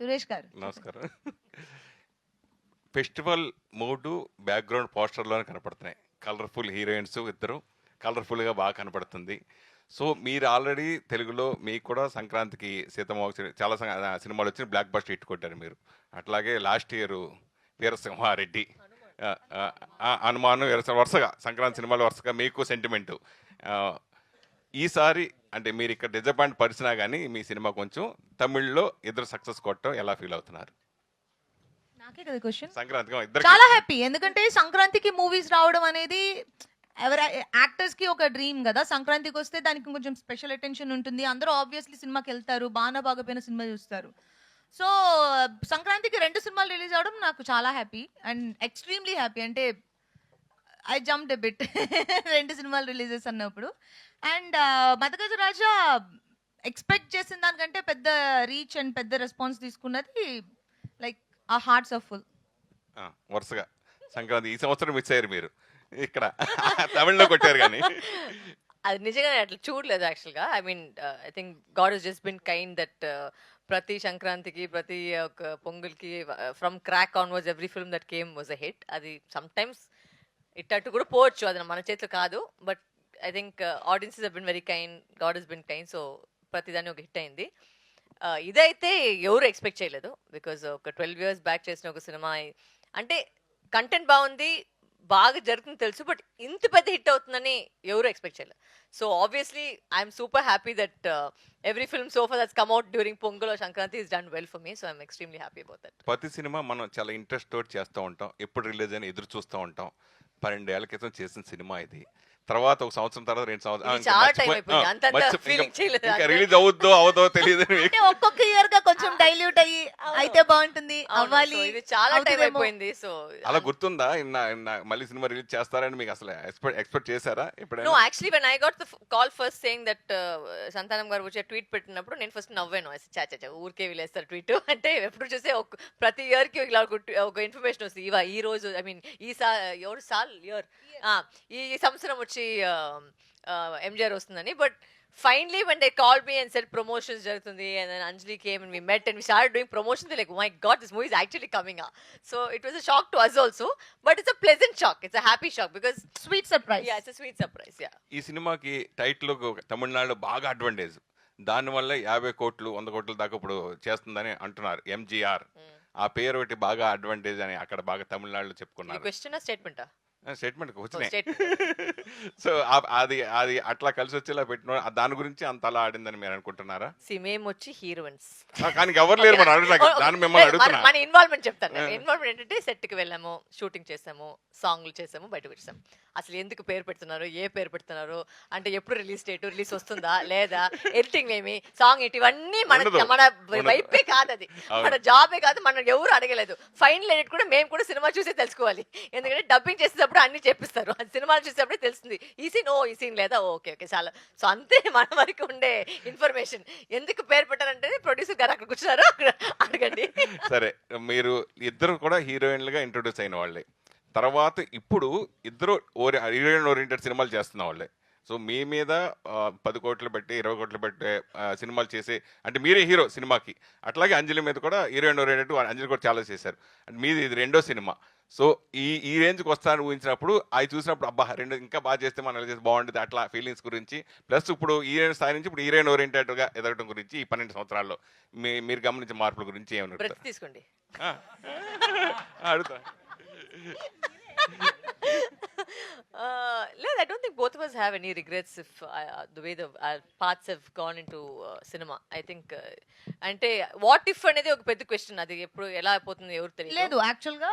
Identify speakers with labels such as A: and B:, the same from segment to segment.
A: సురేష్ గారు
B: నమస్కారం. ఫెస్టివల్ మూడు బ్యాక్గ్రౌండ్ పోస్టర్లోనే కనపడుతున్నాయి. కలర్ఫుల్ హీరోయిన్స్ ఇద్దరు కలర్ఫుల్గా బాగా కనపడుతుంది. సో మీరు ఆల్రెడీ తెలుగులో మీకు కూడా సంక్రాంతికి సీతమ్మ చాలా సినిమాలు వచ్చి బ్లాక్ బస్టర్ హిట్ కొట్టారు మీరు. అట్లాగే లాస్ట్ ఇయర్ వీరసింహారెడ్డి, హనుమాను, వరుసగా సంక్రాంతి సినిమాలు వరుసగా మీకు సెంటిమెంటు. ఈసారి అంటే మీరు ఇక్కడ డిజపాయింట్ పరిచినా కానీ మీ సినిమా కొంచెం తమిళ్లో ఇద్దరు సక్సెస్ కొట్టడం ఎలా ఫీల్ అవుతున్నారు?
A: నాకే కదా క్వశ్చన్.
B: సంక్రాంతికి
A: చాలా హ్యాపీ, ఎందుకంటే సంక్రాంతికి మూవీస్ రావడం అనేది ఎవరి యాక్టర్స్ కి ఒక డ్రీమ్ కదా. సంక్రాంతికి వస్తే దానికి కొంచెం స్పెషల్ అటెన్షన్ ఉంటుంది. అందరూ ఆబ్వియస్లీ సినిమాకి వెళ్తారు, బాగా బాగపోయిన సినిమా చూస్తారు. సో సంక్రాంతికి 2 సినిమాలు రిలీజ్ అవడం నాకు చాలా హ్యాపీ అండ్ ఎక్స్ట్రీమ్లీ హ్యాపీ. అంటే ఐ జంప్డ్ ఎ బిట్ 2 సినిమాలు రిలీజెస్ అన్నప్పుడు. అండ్ మదగజ రాజా ఎక్స్పెక్ట్ చేసిన దానికంటే పెద్ద రీచ్ అండ్ పెద్ద రెస్పాన్స్ తీసుకున్నది. లైక్ ఆ హార్ట్స్ ఆర్ ఫుల్.
B: వరుసగా సంక్రాంతి ఈ సంవత్సరం మిస్ అయ్యారు మీరు, ఇక్కడ తమిళ్లో కొట్టారు కానీ
C: అది నిజంగానే అట్లా చూడలేదు యాక్చువల్గా. I mean I think God he's just been kind that ప్రతి సంక్రాంతికి ప్రతి ఒక పొంగల్కి from Krack onwards every film that came was a hit. అది సమ్ టైమ్స్ ఇట్టట్టు కూడా పోవచ్చు, అది మన చేతిలో కాదు. But I think audiences have been very kind, God he's been kind. So ప్రతిదాన్ని ఒక హిట్ అయింది. ఇదైతే ఎవరు ఎక్స్పెక్ట్ చేయలేదు, బికాజ్ ఒక 12 years బ్యాక్ చేసిన ఒక సినిమా అంటే కంటెంట్ బాగుంది, బాగా జరుగుతుంది తెలుసు, బట్ ఇంత పెద్ద హిట్ అవుతుందని ఎవరు ఎక్స్పెక్ట్ చేయలేదు. So obviously I'm super happy that every film so far that's come out during Pongal or Sankranti is done well for me. So I'm extremely happy about that.
B: ప్రతి సినిమా మనం చాలా ఇంట్రెస్ట్ తోటి చేస్తూ ఉంటాం, ఎప్పుడు రిలీజ్ అని ఎదురు చూస్తూ ఉంటాం. 12 ఏళ్ల క్రితం చేసిన సినిమా ఇది. తర్వాత ఒక సంవత్సరం తర్వాత 2 సంవత్సరాలు రిలీజ్ అవుద్దో అవదో తెలియదు.
A: ఒక్కొక్క ఇయర్ గా కొంచెం డైల్యూట్ అయ్యి అయితే బాగుంటుంది, అవ్వాలి.
C: చాలా టైం అయిపోయింది. సో
B: అలా గుర్తుందా మళ్ళీ సినిమా రిలీజ్ చేస్తారని మీకు అసలు ఎక్స్పెక్ట్ చేశారా ఎప్పుడైనా?
C: No, actually when I got the call first saying that Santhanam గారు వచ్చే ట్వీట్ పెట్టినప్పుడు నేను ఫస్ట్ నవ్వాను. చాచా ఊరికే వీలేస్తారు ట్వీట్ అంటే. ఎప్పుడు చూసే ప్రతి ఇయర్ కి ఇలా ఒక ఇన్ఫర్మేషన్ వస్తుంది. ఈ రోజు ఐ మీన్ ఈ సంవత్సరం వచ్చి ఎంజిఆర్ వస్తుందని. But finally when they called me and said promotions జరుగుతుంది, and then Anjali came and we met and we started doing promotions, they're like, oh my god, this movie is actually coming up. So it was a shock to us also, but it's a pleasant shock, it's a happy shock because
A: sweet surprise.
C: Yeah, it's a sweet surprise. Yeah,
B: ఈ సినిమాకి title తమిళనాడులో బాగా advantage, దానివల్ల 50 కోట్లు 100 కోట్ల దాకా ఇప్పుడు చేస్తుందని అంటున్నారు. ఎంజీఆర్ ఆ పేరు ఒకటి బాగా అడ్వాంటేజ్ అని అక్కడ బాగా తమిళనాడులో చెప్పుకున్నారు.
C: క్వశ్చన్ స్టేట్మెంటా?
B: స్టేట్మెంట్ వచ్చినాయి. సో అది అది అట్లా కలిసి వచ్చేలా పెట్టిన దాని గురించి అంత అలా ఆడిందని మీరు అనుకుంటున్నారా?
C: మేము వచ్చి హీరోయిన్స్
B: కానీ ఎవరు లేరు మన దాన్ని మిమ్మల్ని అడుగుతున్నా.
C: మన ఇన్వాల్వ్మెంట్ చెప్తాను. ఇన్వాల్వ్మెంట్ ఏంటంటే సెట్ కి వెళ్ళాము, షూటింగ్ చేసాము, సాంగ్లు చేసాము, బయటకు వచ్చాము. అసలు ఎందుకు పేరు పెడుతున్నారు, ఏ పేరు పెడుతున్నారు అంటే, ఎప్పుడు రిలీజ్ డేట్, రిలీజ్ వస్తుందా లేదా, ఎడిటింగ్ ఏమి, సాంగ్ ఏంటి, ఇవన్నీ మన వైపే కాదు, అది మన జాబే కాదు, మనం ఎవరు అడగలేదు. ఫైనల్ ఎడిట్ కూడా మేము కూడా సినిమా చూసే తెలుసుకోవాలి, ఎందుకంటే డబ్బింగ్ చేసేటప్పుడు అన్ని చెప్పిస్తారు, అది సినిమాలు చూసేటప్పుడే తెలుస్తుంది. ఈ సీన్ లేదా, ఓకే చాలా. సో అంతే మన వరకు ఉండే ఇన్ఫర్మేషన్. ఎందుకు పేరు పెట్టారంటే ప్రొడ్యూసర్ గారు అక్కడ కూర్చున్నారు, అడగండి.
B: సరే, మీరు ఇద్దరు కూడా హీరోయిన్లుగా ఇంట్రొడ్యూస్ అయిన వాళ్ళే, తర్వాత ఇప్పుడు ఇద్దరు హీరోయిన్ ఓరియంటెడ్ సినిమాలు చేస్తున్న వాళ్ళే. సో మీ మీద 10 కోట్లు పెట్టి 20 కోట్లు పెట్టి సినిమాలు చేసి అంటే మీరే హీరో సినిమాకి. అట్లాగే అంజలి మీద కూడా హీరోయిన్ ఓరియంటెడ్ అంజలి కూడా చాలా చేశారు. మీది ఇది 2వ సినిమా. సో ఈ రేంజ్కి వస్తానని ఊహించినప్పుడు అవి చూసినప్పుడు అబ్బా 2 ఇంకా బాగా చేస్తే మనం చేస్తే బాగుంటుంది అట్లా ఫీలింగ్స్ గురించి, ప్లస్ ఇప్పుడు హీరోయిన్ స్థాయి నుంచి ఇప్పుడు హీరోయిన్ ఓరియంటెడ్గా ఎదగడం గురించి ఈ 12 సంవత్సరాల్లో మీరు గమనించిన మార్పుల గురించి ఏమన్నా
C: తీసుకోండి
B: అడుగుతా.
C: I don't think both of us have any regrets if the way our paths have gone into cinema. I think అంటే వాట్ ఇఫ్ అనేది ఒక పెద్ద క్వశ్చన్, అది ఎప్పుడు ఎలా అయిపోతుంది ఎవరు తెలియదు.
A: యాక్చువల్ గా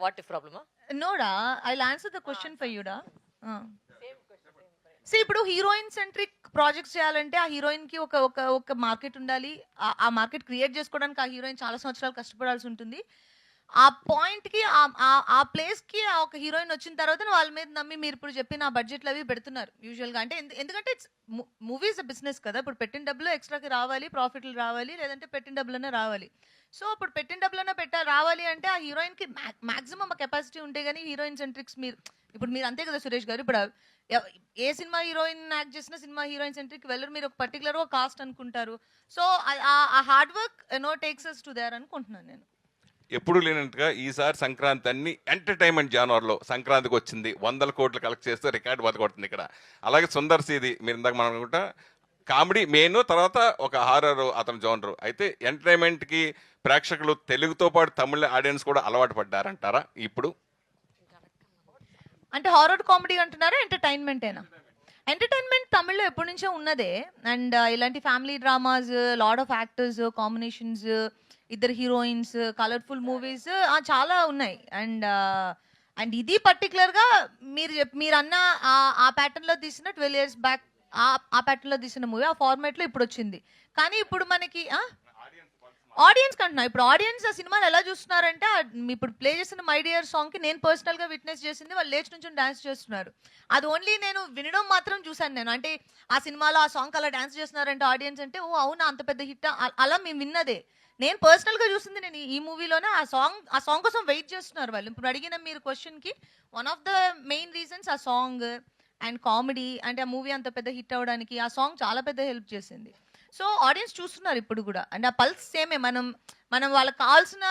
C: వాట్ ఇఫ్ ప్రాబ్లమా?
A: NUDA, I will answer the question for you డా. ఇప్పుడు హీరోయిన్ సెంట్రిక్ ప్రాజెక్ట్స్ చేయాలంటే ఆ హీరోయిన్ కి ఒక మార్కెట్ ఉండాలి. ఆ మార్కెట్ క్రియేట్ చేసుకోవడానికి ఆ హీరోయిన్ చాలా సంవత్సరాలు కష్టపడాల్సి ఉంటుంది. ఆ పాయింట్ కి ఆ ప్లేస్ కి ఒక హీరోయిన్ వచ్చిన తర్వాత వాళ్ళ మీద నమ్మి మీరు ఇప్పుడు చెప్పిన బడ్జెట్లు అవి పెడుతున్నారు యూజువల్ గా. అంటే ఎందుకంటే మూవీస్ బిజినెస్ కదా, ఇప్పుడు పెట్టిన డబ్బులు ఎక్స్ట్రాకి రావాలి, ప్రాఫిట్లు రావాలి, లేదంటే పెట్టిన డబ్బులనే రావాలి. సో ఇప్పుడు పెట్టిన డబ్బులనే రావాలి అంటే ఆ హీరోయిన్ కి మాక్సిమం కెపాసిటీ ఉంటే గానీ హీరోయిన్ సెంట్రిక్స్ మీరు అంతే కదా సురేష్ గారు. ఇప్పుడు ఏ సినిమా హీరోయిన్ యాక్ట్ చేసినా సినిమా హీరోయిన్ సెంట్రిక్ వెళ్ళరు, మీరు ఒక పర్టికులర్ కాస్ట్ అనుకుంటారు. సో ఆ hard work takes us to there అనుకుంటున్నాను నేను.
B: ఎప్పుడు లేనట్టుగా ఈసారి సంక్రాంతి అన్ని ఎంటర్టైన్మెంట్ జానర్లో సంక్రాంతికి వచ్చింది, 100 కోట్లు కలెక్ట్ చేస్తే రికార్డు బతకొడుతుంది ఇక్కడ. అలాగే సుందర్ సీది మీరు ఇందాక మనం అనుకుంటా కామెడీ మెయిన్, తర్వాత ఒక హారర్ అతని జోనరు. అయితే ఎంటర్టైన్మెంట్కి ప్రేక్షకులు తెలుగుతో పాటు తమిళ ఆడియన్స్ కూడా అలవాటు పడ్డారంటారా ఇప్పుడు?
A: అంటే హారర్ కామెడీ అంటున్నారా, ఎంటర్టైన్మెంటేనా? ఎంటర్టైన్మెంట్ తమిళ్లో ఎప్పటి నుంచో ఉన్నదే. అండ్ ఇలాంటి family dramas, lot of actors, combinations, ఇద్దరు హీరోయిన్స్, కలర్ఫుల్ మూవీస్ చాలా ఉన్నాయి. అండ్ ఇది పర్టికులర్గా మీరు అన్న ఆ ప్యాటర్న్లో తీసిన 12 years బ్యాక్ ఆ ప్యాటర్న్లో తీసిన మూవీ ఆ ఫార్మాట్లో ఇప్పుడు వచ్చింది. కానీ ఇప్పుడు మనకి ఆడియన్స్ కంటున్నా, ఇప్పుడు ఆడియన్స్ ఆ సినిమాని ఎలా చూస్తున్నారంటే ఇప్పుడు ప్లే చేసిన మై డియర్ సాంగ్కి నేను పర్సనల్గా విట్నెస్ చేసింది, వాళ్ళు లేచి నుంచి డాన్స్ చేస్తున్నారు. అది ఓన్లీ నేను వినడం మాత్రం చూశాను నేను. అంటే ఆ సినిమాలో ఆ సాంగ్ అలా డాన్స్ చేస్తున్నారంటే ఆడియన్స్ అంటే ఓ అవునా అంత పెద్ద హిట్ అలా మేము విన్నదే. నేను పర్సనల్గా చూసింది నేను ఈ మూవీలోనే. ఆ సాంగ్ కోసం వెయిట్ చేస్తున్నారు వాళ్ళు. ఇప్పుడు అడిగిన మీరు క్వశ్చన్కి one of the main reasons ఆ సాంగ్ అండ్ కామెడీ. అంటే ఆ మూవీ అంత పెద్ద హిట్ అవ్వడానికి ఆ సాంగ్ చాలా పెద్ద హెల్ప్ చేసింది. సో ఆడియన్స్ చూస్తున్నారు ఇప్పుడు కూడా. అండ్ ఆ పల్స్ సేమే, మనం వాళ్ళకి కావాల్సిన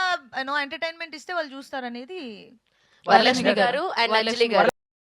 A: ఎంటర్టైన్మెంట్ ఇస్తే వాళ్ళు చూస్తారు అనేది.
C: వరలక్ష్మి గారు అండ్ అంజలి గారు